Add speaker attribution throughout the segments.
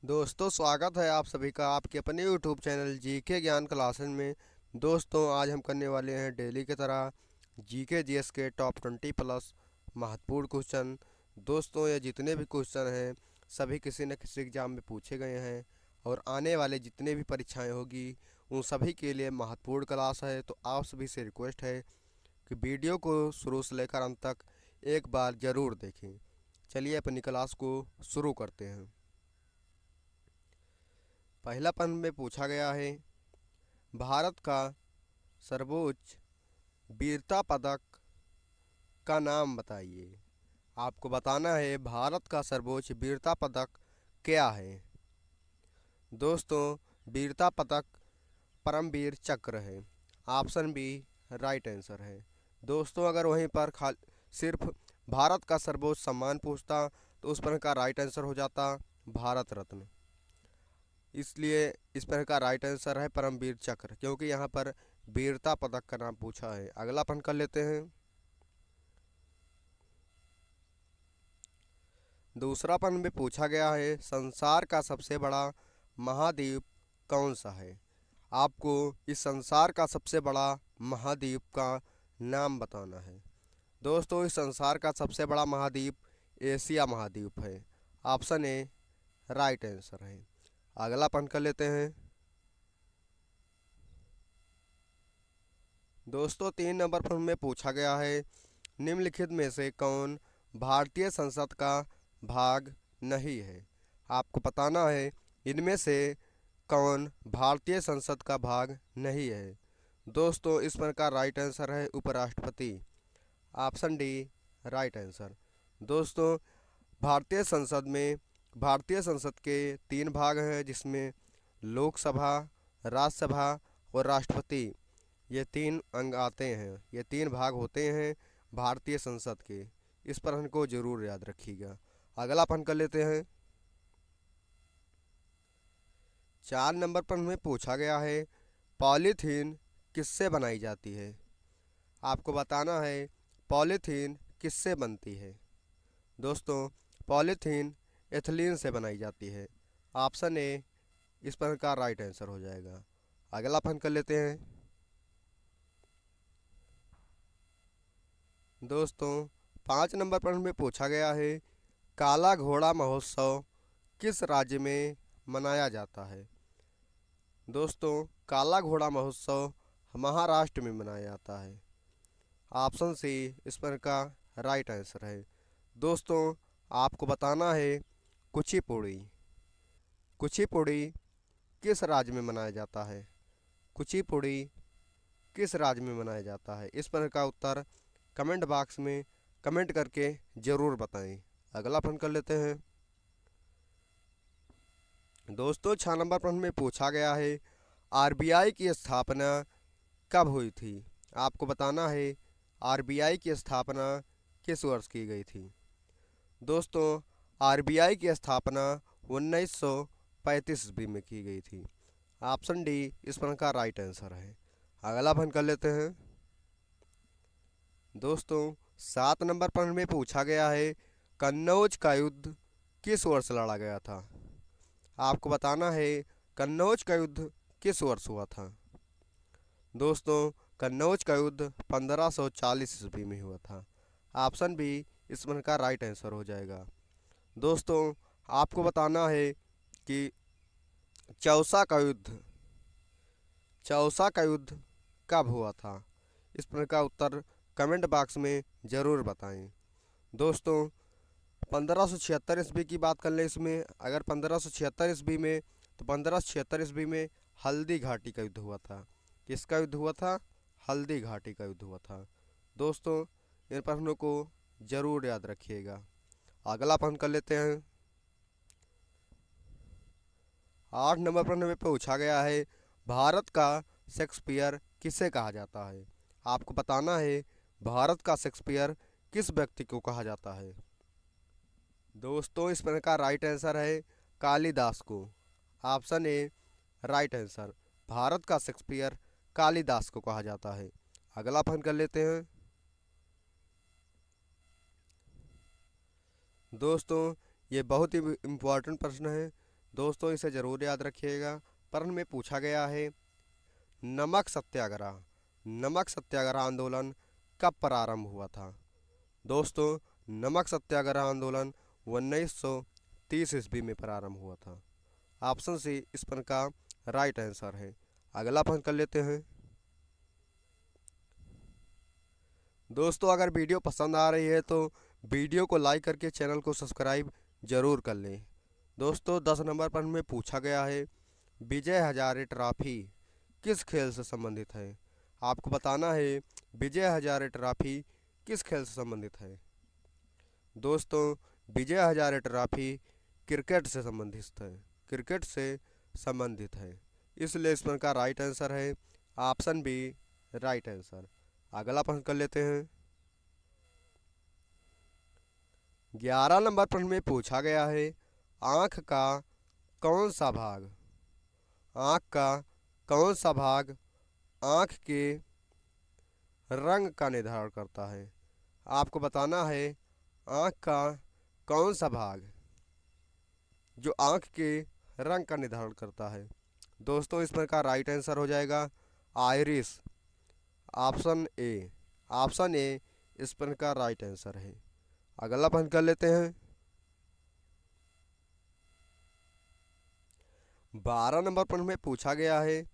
Speaker 1: दोस्तों, स्वागत है आप सभी का आपके अपने यूट्यूब चैनल जीके ज्ञान क्लासेस में। दोस्तों, आज हम करने वाले हैं डेली की तरह जीके जीएस के टॉप 20 प्लस महत्वपूर्ण क्वेश्चन। दोस्तों, ये जितने भी क्वेश्चन हैं सभी किसी न किसी एग्जाम में पूछे गए हैं और आने वाले जितने भी परीक्षाएं होगी उन सभी के लिए महत्वपूर्ण क्लास है। तो आप सभी से रिक्वेस्ट है कि वीडियो को शुरू से लेकर अंत तक एक बार ज़रूर देखें। चलिए अपनी क्लास को शुरू करते हैं। पहला प्रश्न में पूछा गया है, भारत का सर्वोच्च वीरता पदक का नाम बताइए। आपको बताना है भारत का सर्वोच्च वीरता पदक क्या है। दोस्तों, वीरता पदक परमवीर चक्र है। ऑप्शन बी राइट आंसर है। दोस्तों, अगर वहीं पर सिर्फ भारत का सर्वोच्च सम्मान पूछता तो उस प्रश्न का राइट आंसर हो जाता भारत रत्न। इसलिए इस प्रश्न का राइट आंसर है परमवीर चक्र, क्योंकि यहाँ पर वीरता पदक का नाम पूछा है। अगला प्रश्न कर लेते हैं। दूसरा प्रश्न में पूछा गया है, संसार का सबसे बड़ा महाद्वीप कौन सा है। आपको इस संसार का सबसे बड़ा महाद्वीप का नाम बताना है। दोस्तों, इस संसार का सबसे बड़ा महाद्वीप एशिया महाद्वीप है। ऑप्शन ए राइट आंसर है। अगला प्रश्न कर लेते हैं। दोस्तों, 3 नंबर प्रश्न में पूछा गया है, निम्नलिखित में से कौन भारतीय संसद का भाग नहीं है। आपको बताना है इनमें से कौन भारतीय संसद का भाग नहीं है। दोस्तों, इस पर का राइट आंसर है उपराष्ट्रपति। Option D right answer. दोस्तों, भारतीय संसद के 3 भाग हैं, जिसमें लोकसभा, राज्यसभा और राष्ट्रपति, ये 3 अंग आते हैं। ये 3 भाग होते हैं भारतीय संसद के। इस प्रश्न को जरूर याद रखिएगा। अगला प्रश्न कर लेते हैं। 4 नंबर प्रश्न में पूछा गया है, पॉलीथीन किससे बनाई जाती है। आपको बताना है पॉलीथीन किससे बनती है। दोस्तों, पॉलीथीन एथिलीन से बनाई जाती है। ऑप्शन ए इस प्रश्न का राइट आंसर हो जाएगा। अगला प्रश्न कर लेते हैं। दोस्तों, 5 नंबर प्रश्न में पूछा गया है, काला घोड़ा महोत्सव किस राज्य में मनाया जाता है। दोस्तों, काला घोड़ा महोत्सव महाराष्ट्र में मनाया जाता है। ऑप्शन सी इस पर का राइट आंसर है। दोस्तों, आपको बताना है कुचिपुड़ी। कुचिपुड़ी किस राज्य में मनाया जाता है। कुचिपुड़ी किस राज्य में मनाया जाता है। इस प्रश्न का उत्तर कमेंट बॉक्स में कमेंट करके ज़रूर बताएं। अगला प्रश्न कर लेते हैं। दोस्तों, 6 नंबर प्रश्न में पूछा गया है, आरबीआई की स्थापना कब हुई थी। आपको बताना है आरबीआई की स्थापना किस वर्ष की गई थी। दोस्तों, आरबीआई की स्थापना 1935 ईस्वी में की गई थी। ऑप्शन डी इस प्रश्न का राइट आंसर है। अगला प्रश्न कर लेते हैं। दोस्तों, 7 नंबर प्रश्न में पूछा गया है, कन्नौज का युद्ध किस वर्ष लड़ा गया था। आपको बताना है कन्नौज का युद्ध किस वर्ष हुआ था। दोस्तों, कन्नौज का युद्ध 1540 ईस्वी में हुआ था। ऑप्शन बी इस प्रश्न का राइट आंसर हो जाएगा। दोस्तों, आपको बताना है कि चौसा का युद्ध चौसा का युद्ध कब हुआ था। इस प्रश्न का उत्तर कमेंट बॉक्स में ज़रूर बताएं। दोस्तों, 1576 ईस्वी की बात कर लें इसमें, अगर 1576 ईस्वी में, तो 1576 ईस्वी में हल्दी घाटी का युद्ध हुआ था। किसका युद्ध हुआ था। हल्दी घाटी का युद्ध हुआ था। दोस्तों, इन प्रश्नों को ज़रूर याद रखिएगा। अगला प्रश्न कर लेते हैं। 8 नंबर प्रश्न में पूछा गया है, भारत का शेक्सपियर किसे कहा जाता है। आपको बताना है भारत का शेक्सपियर किस व्यक्ति को कहा जाता है। दोस्तों, इस प्रश्न का राइट आंसर है कालिदास को। Option A right answer. Bharat का शेक्सपियर कालिदास को कहा जाता है। अगला प्रश्न कर लेते हैं। दोस्तों, ये बहुत ही इम्पोर्टेंट प्रश्न है, दोस्तों इसे ज़रूर याद रखिएगा। प्रश्न में पूछा गया है नमक सत्याग्रह, नमक सत्याग्रह आंदोलन कब प्रारंभ हुआ था? दोस्तों नमक सत्याग्रह आंदोलन 1930 ईस्वी में प्रारंभ हुआ था। ऑप्शन सी इस प्रश्न का राइट आंसर है। अगला प्रश्न कर लेते हैं। दोस्तों अगर वीडियो पसंद आ रही है तो वीडियो को लाइक करके चैनल को सब्सक्राइब जरूर कर लें। दोस्तों 10 नंबर प्रश्न में पूछा गया है विजय हजारे ट्रॉफी किस खेल से संबंधित है? आपको बताना है विजय हजारे ट्रॉफी किस खेल से संबंधित है। दोस्तों विजय हजारे ट्रॉफी क्रिकेट से संबंधित है, क्रिकेट से संबंधित है, इसलिए इस प्रश्न का राइट आंसर है ऑप्शन बी राइट आंसर। अगला प्रश्न कर लेते हैं। 11 नंबर प्रश्न में पूछा गया है आँख का कौन सा भाग, आँख का कौन सा भाग आँख के रंग का निर्धारण करता है? आपको बताना है आँख का कौन सा भाग जो आँख के रंग का निर्धारण करता है। दोस्तों इस पर का राइट आंसर हो जाएगा iris, option A, option A इस पर का राइट आंसर है। अगला प्रश्न कर लेते हैं। 12 नंबर प्रश्न में पूछा गया है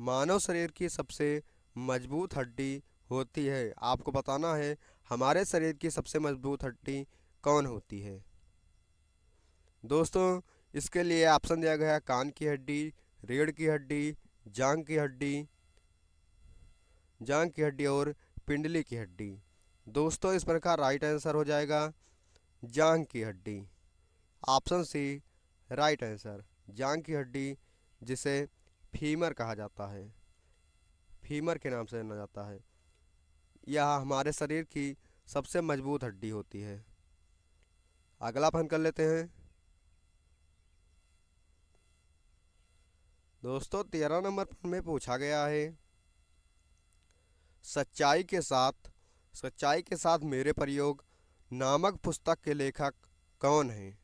Speaker 1: मानव शरीर की सबसे मजबूत हड्डी होती है। आपको बताना है हमारे शरीर की सबसे मजबूत हड्डी कौन होती है। दोस्तों इसके लिए ऑप्शन दिया गया है कान की हड्डी, रीढ़ की हड्डी, जांघ की हड्डी, जांघ की हड्डी और पिंडली की हड्डी। दोस्तों इस प्रकार राइट आंसर हो जाएगा जांघ की हड्डी, ऑप्शन सी राइट आंसर। जांघ की हड्डी जिसे फीमर कहा जाता है, फीमर के नाम से जाना जाता है, यह हमारे शरीर की सबसे मजबूत हड्डी होती है। अगला प्रश्न कर लेते हैं। दोस्तों 13 नंबर प्रश्न में पूछा गया है सच्चाई के साथ मेरे प्रयोग नामक पुस्तक के लेखक कौन है?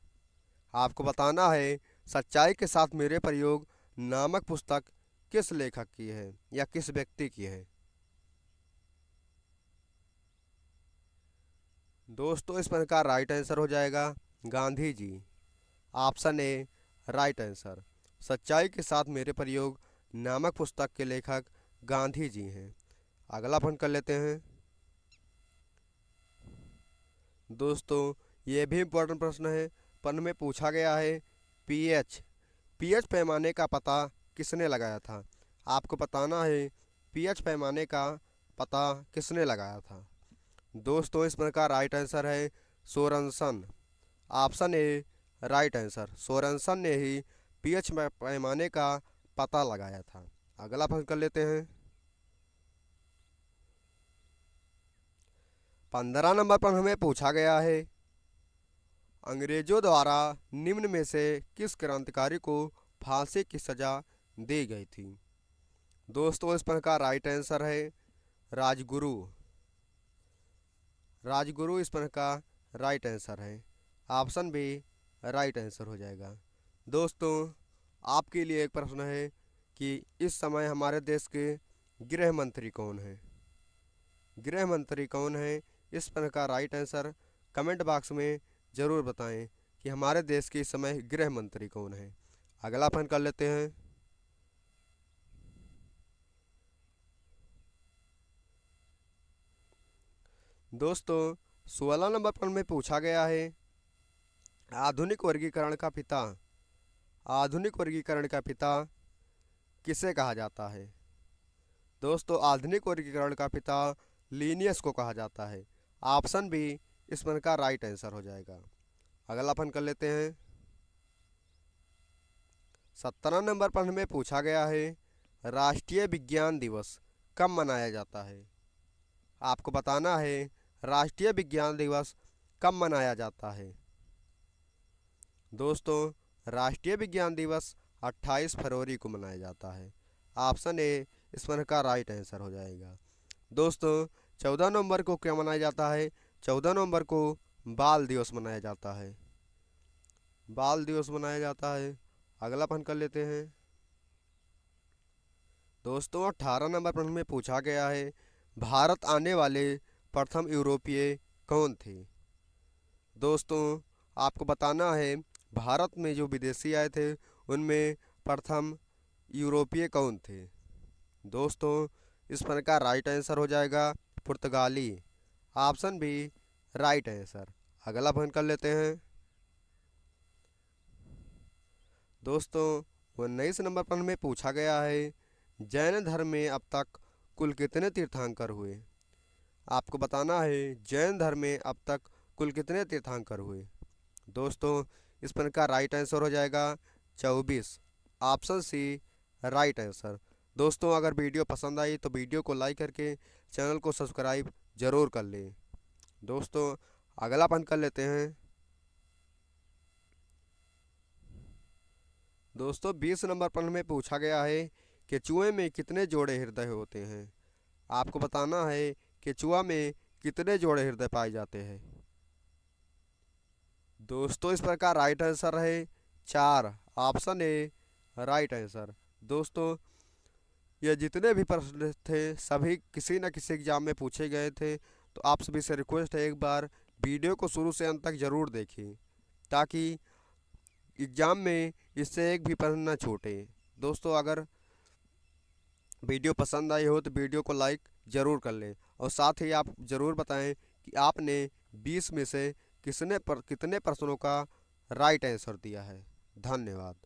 Speaker 1: आपको बताना है सच्चाई के साथ मेरे प्रयोग नामक पुस्तक किस लेखक की है या किस व्यक्ति की है। दोस्तों इस पर का राइट आंसर हो जाएगा Gandhi ji, option A right answer. सच्चाई के साथ मेरे प्रयोग नामक पुस्तक के लेखक गांधी जी हैं। अगला प्रश्न कर लेते हैं। दोस्तों ये भी इम्पोर्टेंट प्रश्न है। प्रश्न में पूछा गया है पीएच पैमाने का पता किसने लगाया था? आपको बताना है पीएच पैमाने का पता किसने लगाया था। दोस्तों इस प्रकार का राइट आंसर है Sorensen, option A right answer. Sorensen ने ही पीएच पैमाने का पता लगाया था। अगला प्रश्न कर लेते हैं। 15 नंबर पर हमें पूछा गया है अंग्रेजों द्वारा निम्न में से किस क्रांतिकारी को फांसी की सजा दी गई थी? दोस्तों इस पर का राइट आंसर है राजगुरु, राजगुरु इस पर का राइट आंसर है। ऑप्शन बी राइट आंसर हो जाएगा। दोस्तों आपके लिए एक प्रश्न है कि इस समय हमारे देश के गृह मंत्री कौन हैं? गृह मंत्री कौन है? इस पर का राइट आंसर कमेंट बॉक्स में ज़रूर बताएं कि हमारे देश के इस समय गृह मंत्री कौन है। अगला प्रश्न कर लेते हैं। दोस्तों 16 नंबर प्रश्न में पूछा गया है आधुनिक वर्गीकरण का पिता, आधुनिक वर्गीकरण का पिता किसे कहा जाता है? दोस्तों आधुनिक वर्गीकरण का पिता लीनियस को कहा जाता है। ऑप्शन बी इस प्रश्न का राइट आंसर हो जाएगा। अगला प्रश्न कर लेते हैं। 17 नंबर प्रश्न में पूछा गया है राष्ट्रीय विज्ञान दिवस कब मनाया जाता है? आपको बताना है राष्ट्रीय विज्ञान दिवस कब मनाया जाता है। दोस्तों राष्ट्रीय विज्ञान दिवस 28 फरवरी को मनाया जाता है। ऑप्शन ए इस पर का राइट आंसर हो जाएगा। दोस्तों 14 नवंबर को क्या मनाया जाता है? 14 नवंबर को बाल दिवस मनाया जाता है, बाल दिवस मनाया जाता है। अगला प्रश्न कर लेते हैं। दोस्तों 18 नंबर प्रश्न में पूछा गया है, भारत आने वाले प्रथम यूरोपीय कौन थे। दोस्तों आपको बताना है भारत में जो विदेशी आए थे उनमें प्रथम यूरोपीय कौन थे। दोस्तों इस प्रश्न का राइट आंसर हो जाएगा पुर्तगाली। Option B right answer. अगला प्रश्न कर लेते हैं। दोस्तों 19 नंबर प्रश्न में पूछा गया है, जैन धर्म में अब तक कुल कितने तीर्थंकर हुए। आपको बताना है जैन धर्म में अब तक कुल कितने तीर्थंकर हुए। दोस्तों इस प्रश्न का राइट आंसर हो जाएगा 24। Option C right answer. दोस्तों अगर वीडियो पसंद आई तो वीडियो को लाइक करके चैनल को सब्सक्राइब जरूर कर लें। दोस्तों अगला प्रश्न कर लेते हैं। दोस्तों 20 नंबर प्रश्न में पूछा गया है कि चूहे में कितने जोड़े हृदय होते हैं। आपको बताना है कि चूहा में कितने जोड़े हृदय पाए जाते हैं। दोस्तों इस प्रकार राइट आंसर है 4। Option A right answer. दोस्तों ये जितने भी प्रश्न थे सभी किसी न किसी एग्जाम में पूछे गए थे, तो आप सभी से रिक्वेस्ट है एक बार वीडियो को शुरू से अंत तक ज़रूर देखें ताकि एग्ज़ाम में इससे एक भी प्रश्न न छूटे। दोस्तों अगर वीडियो पसंद आई हो तो वीडियो को लाइक ज़रूर कर लें और साथ ही आप ज़रूर बताएं कि आपने 20 में से कितने प्रश्नों का राइट आंसर दिया है। धन्यवाद।